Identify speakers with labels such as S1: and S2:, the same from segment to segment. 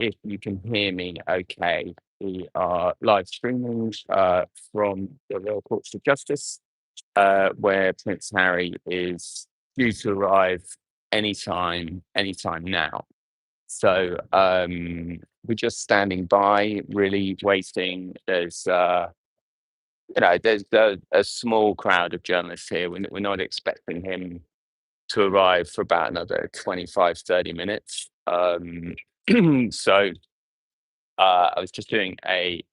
S1: if you can hear me okay. We are live streaming from the Royal Courts of Justice, where Prince Harry is due to arrive anytime now. So we're just standing by, really waiting. There's a small crowd of journalists here. We're not expecting him to arrive for about another 25, 30 minutes. So I was just doing a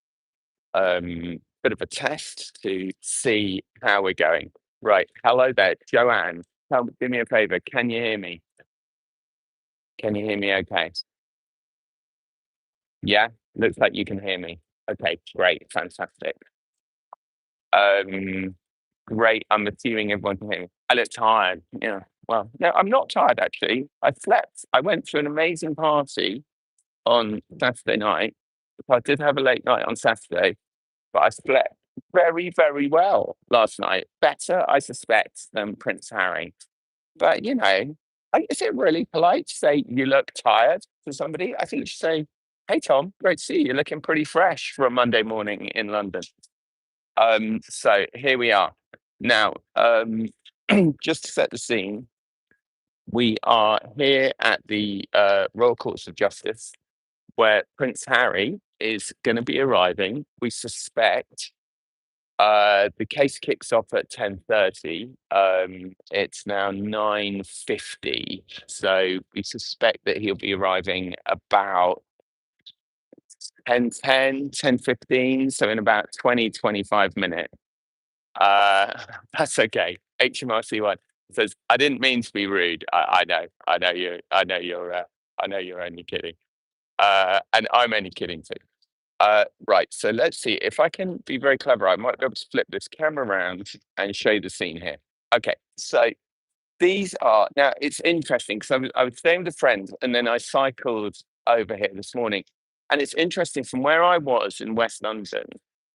S1: bit of a test to see how we're going. Right. Hello there, Joanne. Do me a favor. Can you hear me? Can you hear me okay? Yeah? Looks like you can hear me. Okay, great. Fantastic. Um, Great. I'm assuming everyone can hear me. I look tired. Yeah. Well, no, I'm not tired actually. I slept. I went to an amazing party on Saturday night. I did have a late night on Saturday, but I slept very, very well last night. Better, I suspect, than Prince Harry. But is it really polite to say you look tired to somebody? I think you should say, "Hey Tom, great to see you. You're looking pretty fresh for a Monday morning in London." So here we are. Now, just to set the scene, we are here at the Royal Courts of Justice, where Prince Harry is going to be arriving. We suspect the case kicks off at 10:30. It's now 9:50, so we suspect that he'll be arriving about 10:15. So in about 20, 25 minutes. That's okay. HMRC1 says, "I didn't mean to be rude. I know you're only kidding, and I'm only kidding too." Right. So let's see if I can be very clever. I might be able to flip this camera around and show you the scene here. Okay. So these are now. It's interesting because I was staying with a friend, and then I cycled over here this morning, and it's interesting from where I was in West London.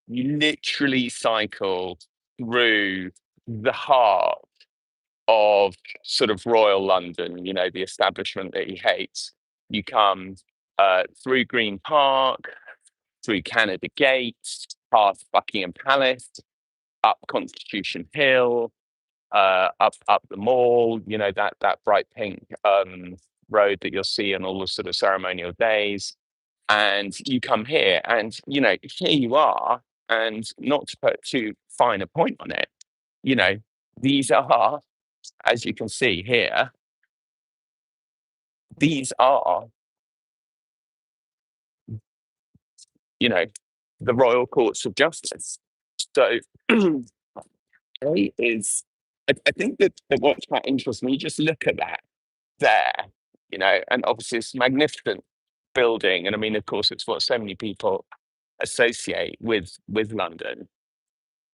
S1: You literally cycle through the heart of sort of royal London, the establishment that he hates. You come through Green Park, through Canada Gate, past Buckingham Palace, up Constitution Hill, up the Mall. That bright pink road that you'll see on all the sort of ceremonial days. And you come here, and here you are. And not to put too fine a point on it, you know, these are, as you can see here, these are, you know, the Royal Courts of Justice. So I think that what's quite interesting, you just look at that there, and obviously it's a magnificent building. And I mean, of course, it's what so many people associate with London.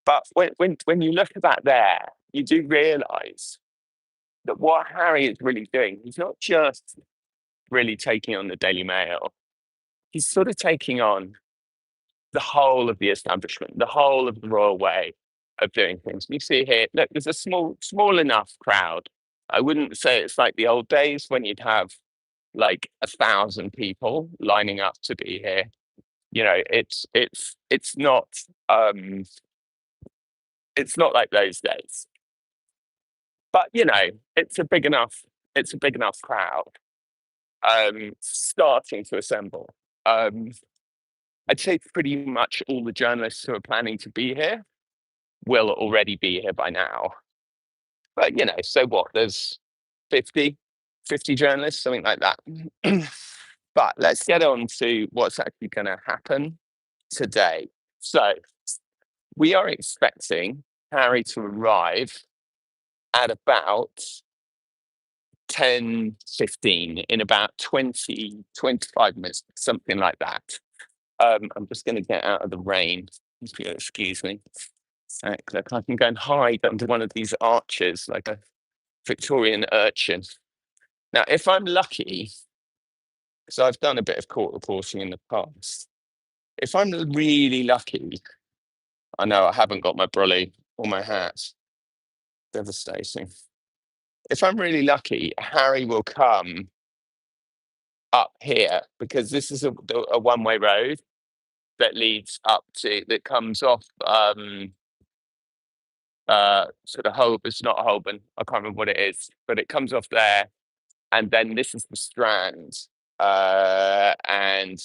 S1: But when you look at that there, you do realise that what Harry is really doing, he's not just really taking on the Daily Mail, he's sort of taking on the whole of the establishment, the whole of the royal way of doing things. You see here, look, there's a small enough crowd. I wouldn't say it's like the old days when you'd have like 1,000 people lining up to be here. It's not um it's not like those days. But it's a big enough crowd starting to assemble. Um I'd say pretty much all the journalists who are planning to be here will already be here by now. But so what? There's 50, 50 journalists, something like that. But let's get on to what's actually going to happen today. So we are expecting Harry to arrive at about 10:15, in about 20, 25 minutes, something like that. I'm just going to get out of the rain, if you'll excuse me. Look, I can go and hide under one of these arches like a Victorian urchin. Now, if I'm lucky, because I've done a bit of court reporting in the past, if I'm really lucky, I know I haven't got my brolly or my hat. Devastating. If I'm really lucky, Harry will come up here because this is a one-way road that leads up to that comes off sort of Holborn. It's not Holborn. I can't remember what it is, but it comes off there, and then this is the Strand, and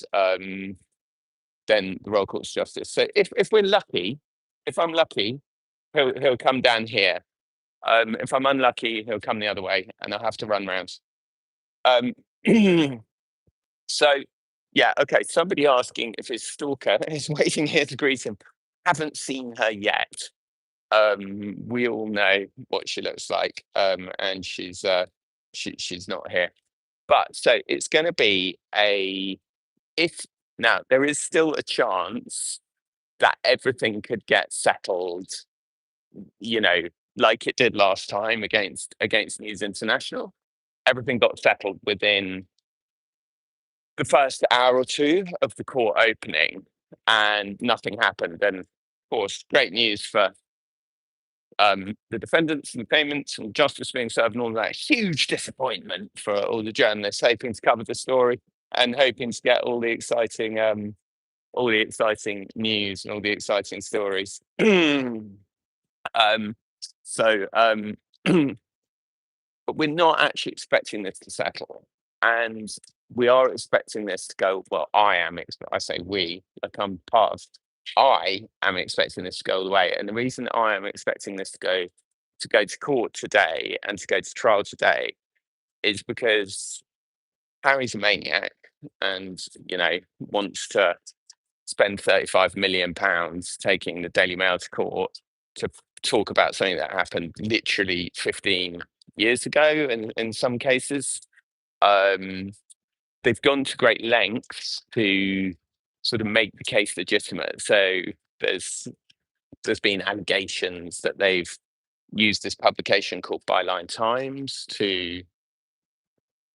S1: then the Royal Courts of Justice. So if we're lucky, if I'm lucky, he'll come down here. If I'm unlucky, he'll come the other way, and I'll have to run round. Um, so yeah, okay. Somebody asking if his stalker is waiting here to greet him. Haven't seen her yet. We all know what she looks like, and she's not here. But so it's going to be a if now there is still a chance that everything could get settled, you know, like it did last time against News International. Everything got settled within the first hour or two of the court opening, and nothing happened. And of course, great news for the defendants and the claimants and justice being served and all that. Huge disappointment for all the journalists hoping to cover the story and hoping to get all the exciting news and all the exciting stories. um, so, but we're not actually expecting this to settle, and we are expecting this to go. Well, I say we, like I'm part of. I am expecting this to go all the way, and the reason I am expecting this to go to court today and to go to trial today is because Harry's a maniac, and wants to spend £35 million taking the Daily Mail to court to talk about something that happened literally 15 years ago in some cases. They've gone to great lengths to sort of make the case legitimate. So there's been allegations that they've used this publication called Byline Times to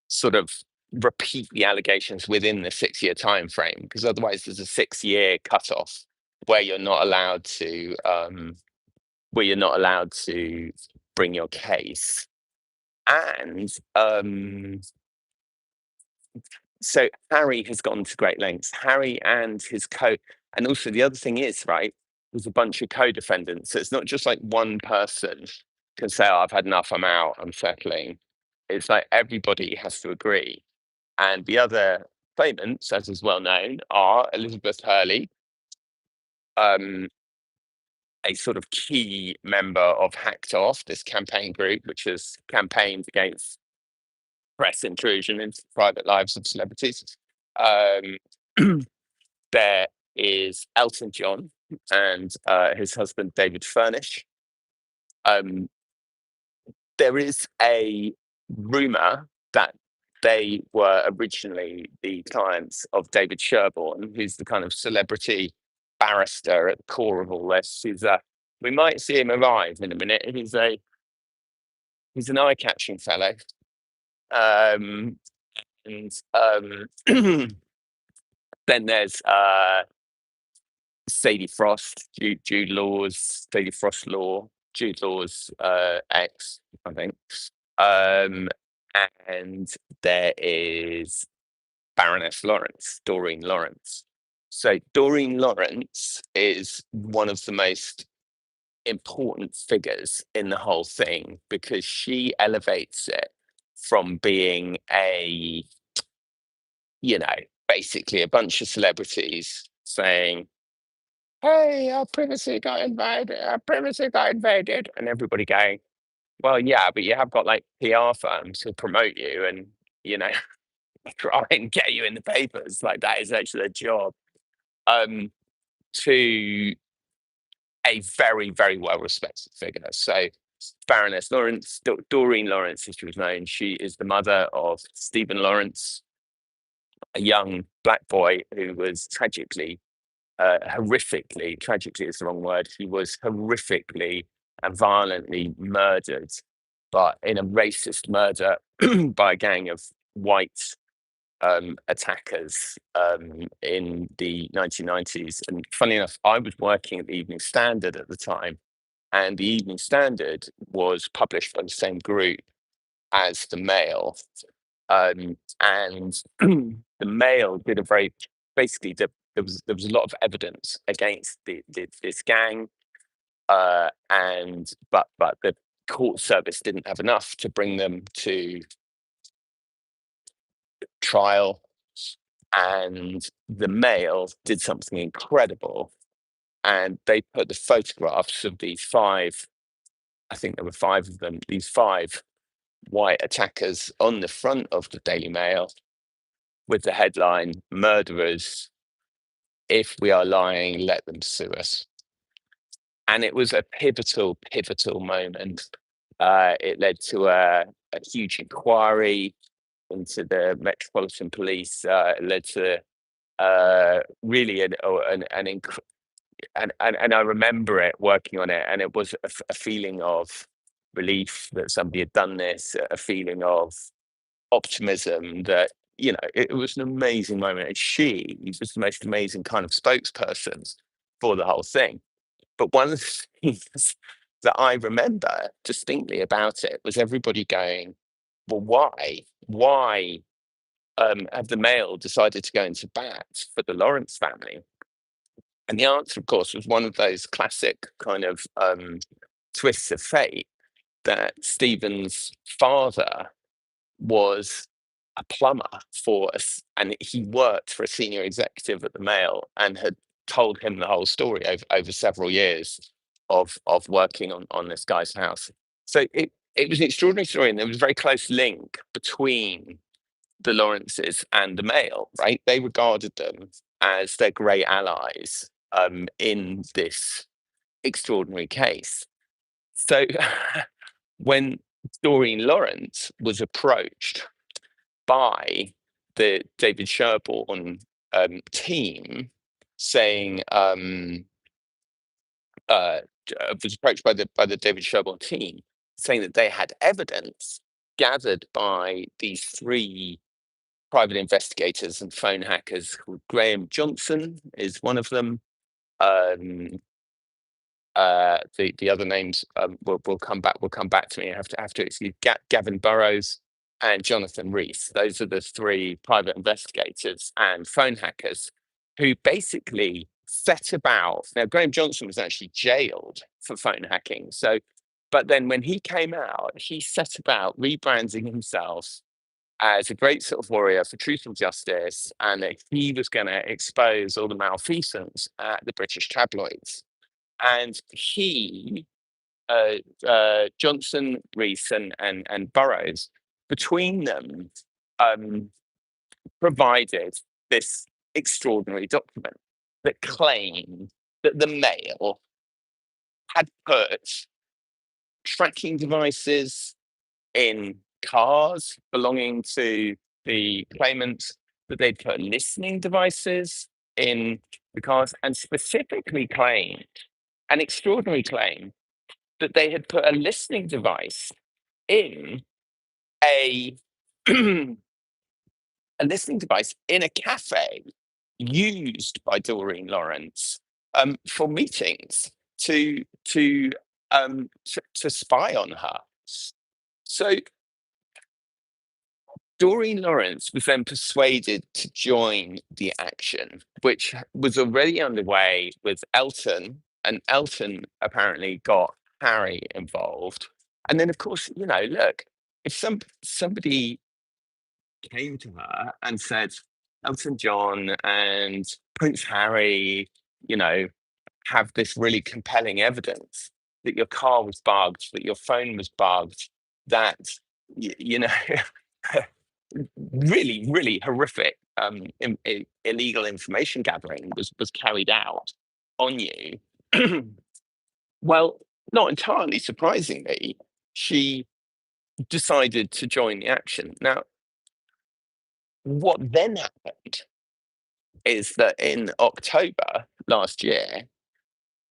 S1: sort of repeat the allegations within the 6-year time frame, because otherwise there's a 6-year cutoff where you're not allowed to bring your case. And so Harry has gone to great lengths. Harry and and also the other thing is, right, there's a bunch of co-defendants. So it's not just like one person can say, oh, I've had enough, I'm out, I'm settling. It's like everybody has to agree. And the other claimants, as is well known, are Elizabeth Hurley, a sort of key member of Hacked Off, this campaign group, which has campaigned against press intrusion into the private lives of celebrities. There is Elton John and his husband, David Furnish. There is a rumor that they were originally the clients of David Sherborne, who's the kind of celebrity barrister at the core of all this. We might see him arrive in a minute. He's an eye-catching fellow. And then there's Sadie Frost, Jude Law's ex, I think. And there is Baroness Lawrence, Doreen Lawrence. So Doreen Lawrence is one of the most important figures in the whole thing because she elevates it from being basically a bunch of celebrities saying, hey, our privacy got invaded, and everybody going, well, yeah, but you have got like PR firms who promote you and, try and get you in the papers. Like that is actually a job. To a very, very well respected figure. So Baroness Lawrence, Doreen Lawrence, as she was known, she is the mother of Stephen Lawrence, a young black boy who was tragically is the wrong word. He was horrifically and violently murdered, but in a racist murder by a gang of white attackers in the 1990s. And funny enough, I was working at the Evening Standard at the time, and the Evening Standard was published by the same group as the Mail. And the Mail did a very basically there was a lot of evidence against this gang, and but the court service didn't have enough to bring them to trial, and the Mail did something incredible, and they put the photographs of these five, I think there were five of them, these five white attackers on the front of the Daily Mail with the headline, "Murderers, if we are lying, let them sue us." And it was a pivotal moment. It led to a huge inquiry into the Metropolitan Police. It led to really and I remember it working on it, and it was a feeling of relief that somebody had done this, a feeling of optimism that it was an amazing moment, and she was the most amazing kind of spokesperson for the whole thing. But one of the things that I remember distinctly about it was everybody going, "Well, why have the Mail decided to go into bat for the Lawrence family?" And the answer, of course, was one of those classic kind of twists of fate, that Stephen's father was a plumber and he worked for a senior executive at the Mail and had told him the whole story over several years of working on this guy's house. So it was an extraordinary story, and there was a very close link between the Lawrences and the Mail, right? They regarded them as their great allies in this extraordinary case. So when Doreen Lawrence was approached by the David Sherborne team, saying was approached by the David Sherborne team, saying that they had evidence gathered by these three private investigators and phone hackers called Graham Johnson is one of them. The other names will come back to me. I have to excuse Gavin Burrows and Jonathan Rees. Those are the three private investigators and phone hackers who basically set about. Now, Graham Johnson was actually jailed for phone hacking. So, but then when he came out, he set about rebranding himself as a great sort of warrior for truth and justice, and that he was going to expose all the malfeasance at the British tabloids. And Johnson, Rees, and Burrows, between them, provided this extraordinary document that claimed that the Mail had put tracking devices in cars belonging to the claimants, that they'd put listening devices in the cars, and specifically claimed an extraordinary claim that they had put a listening device in a a listening device in a cafe used by Doreen Lawrence for meetings to spy on her. So Doreen Lawrence was then persuaded to join the action, which was already underway with Elton, and Elton apparently got Harry involved. And then, of course, look, if somebody came to her and said, Elton John and Prince Harry, you know, have this really compelling evidence that your car was bugged, that your phone was bugged, that, you know, really, really horrific illegal information gathering was carried out on you. Well, not entirely surprisingly, she decided to join the action. Now, what then happened is that in October last year,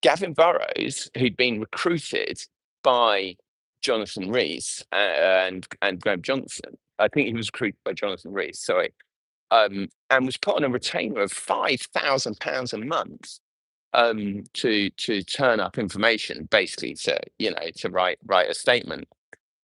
S1: Gavin Burrows, who'd been recruited by Jonathan Rees and Graham Johnson, I think he was recruited by Jonathan Rees, sorry, and was put on a retainer of £5,000 a month to turn up information, basically to write a statement.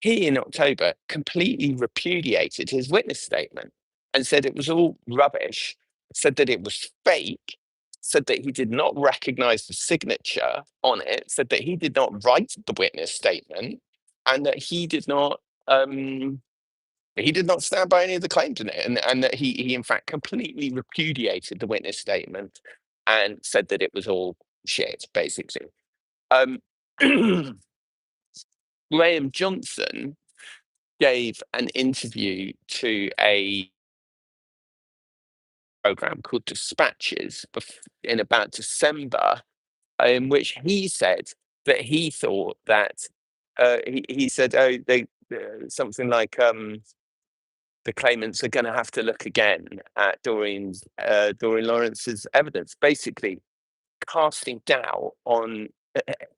S1: he in October completely repudiated his witness statement and said it was all rubbish, said that it was fake, said that he did not recognize the signature on it, said that he did not write the witness statement, and that um, he did not stand by any of the claims in it, and that he in fact completely repudiated the witness statement and said that it was all shit, basically. Um, Graham Johnson gave an interview to a program called Dispatches in about December, in which he said that he thought that he said, oh, they something like the claimants are going to have to look again at Doreen Lawrence's evidence, basically casting doubt on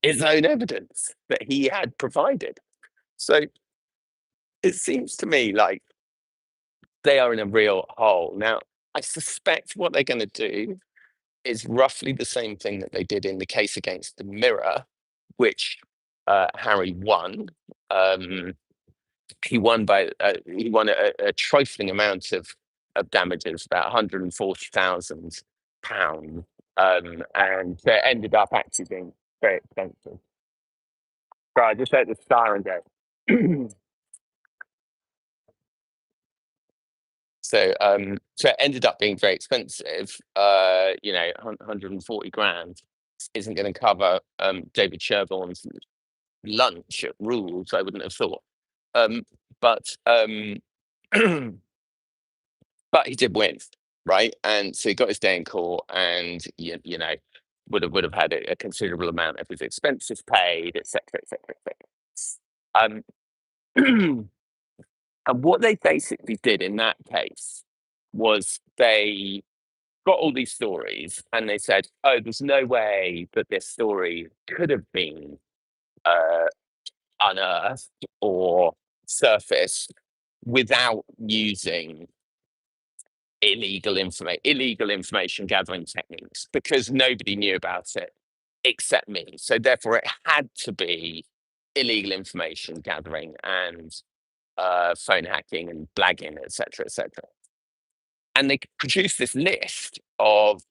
S1: his own evidence that he had provided. So it seems to me like they are in a real hole. Now, I suspect what they're going to do is roughly the same thing that they did in the case against the Mirror, which Harry won. Um, he won a trifling amount of damages, about £140,000, and it ended up actually being very expensive. So I just let the siren go. So it ended up being very expensive. 140 grand isn't going to cover David Sherborne's lunch at Rules. I wouldn't have thought, um, but but he did win, right? And so he got his day in court, and would have had a considerable amount of his expenses paid, etc., etc., etc. And what they basically did in that case was they got all these stories and they said, oh, there's no way that this story could have been uh, unearthed or surfaced without using illegal information gathering techniques, because nobody knew about it except me. So therefore, it had to be illegal information gathering and phone hacking and blagging, etc., etc. And they produced this list of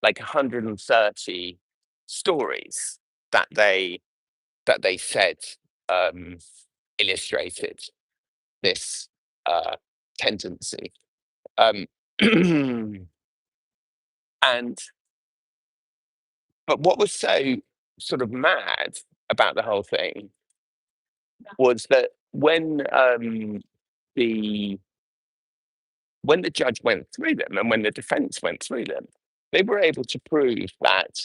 S1: like 130 stories that they said um, illustrated this tendency. Um, and but what was so sort of mad about the whole thing was that the when the judge went through them and when the defense went through them, they were able to prove that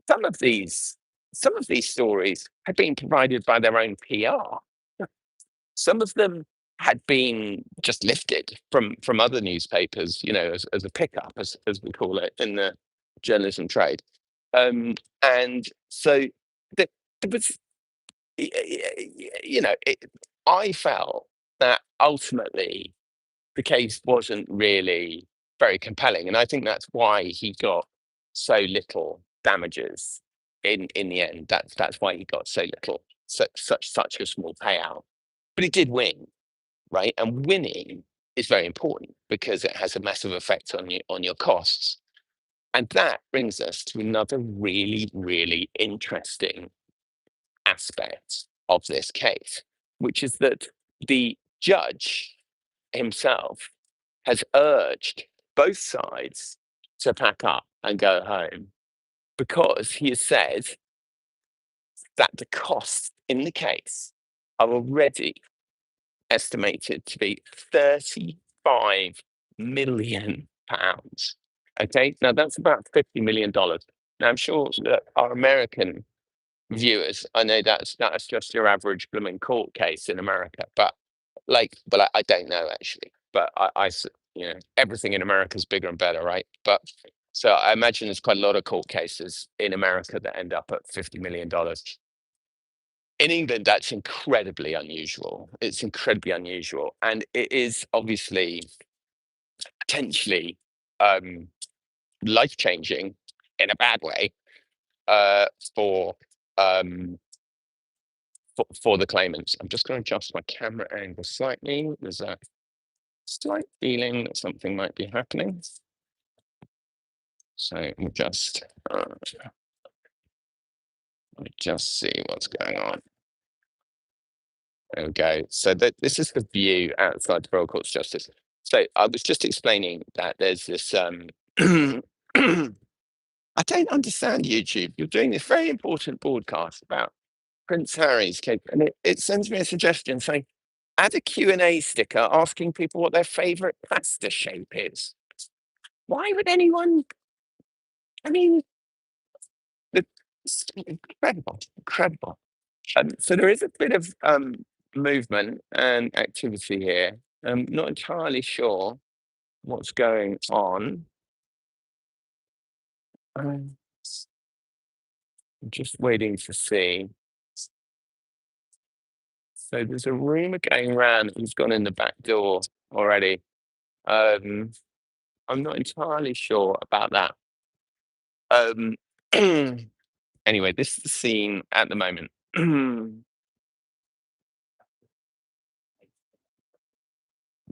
S1: some of these some of these stories had been provided by their own PR. Some of them had been just lifted from other newspapers, as a pickup, as we call it in the journalism trade. And so there was, I felt that ultimately the case wasn't really very compelling, and I think that's why he got so little damages in the end. That's why he got so little, such a small payout. But he did win, right? And winning is very important because it has a massive effect on your costs. And that brings us to another really, really interesting aspect of this case, which is that the judge himself has urged both sides to pack up and go home because he has said that the costs in the case are already estimated to be £35 million. Okay, now that's about $50 million. Now I'm sure that our American viewers, I know that's just your average blooming court case in America, but I don't know actually, but everything in America is bigger and better, right? But so I imagine there's quite a lot of court cases in America that end up at $50 million. In England, that's incredibly unusual. It's incredibly unusual, and it is obviously potentially um, life changing in a bad way uh, for um, for the claimants. I'm just going to adjust my camera angle slightly. There's a slight feeling that something might be happening. So we'll just see what's going on. There we go. So this is the view outside the Royal Courts of Justice. So I was just explaining that there's this. I don't understand YouTube. You're doing this very important broadcast about Prince Harry's case, and it sends me a suggestion saying, add a Q&A sticker asking people what their favorite pasta shape is. Why would anyone? I mean, it's incredible, incredible. So there is a bit of movement and activity here. I'm not entirely sure what's going on. I'm just waiting to see. So there's a rumor going around that he's gone in the back door already. I'm not entirely sure about that. Anyway, this is the scene at the moment. I'm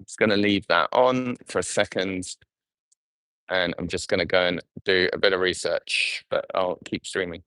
S1: just going to leave that on for a second, and I'm just going to go and do a bit of research, but I'll keep streaming.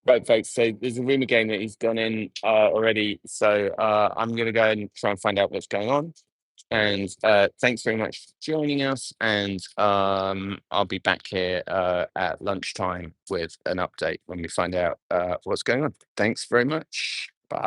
S1: Right, folks. So there's a rumor going that he's gone in already. So I'm going to go and try and find out what's going on. And thanks very much for joining us. And I'll be back here at lunchtime with an update when we find out what's going on. Thanks very much.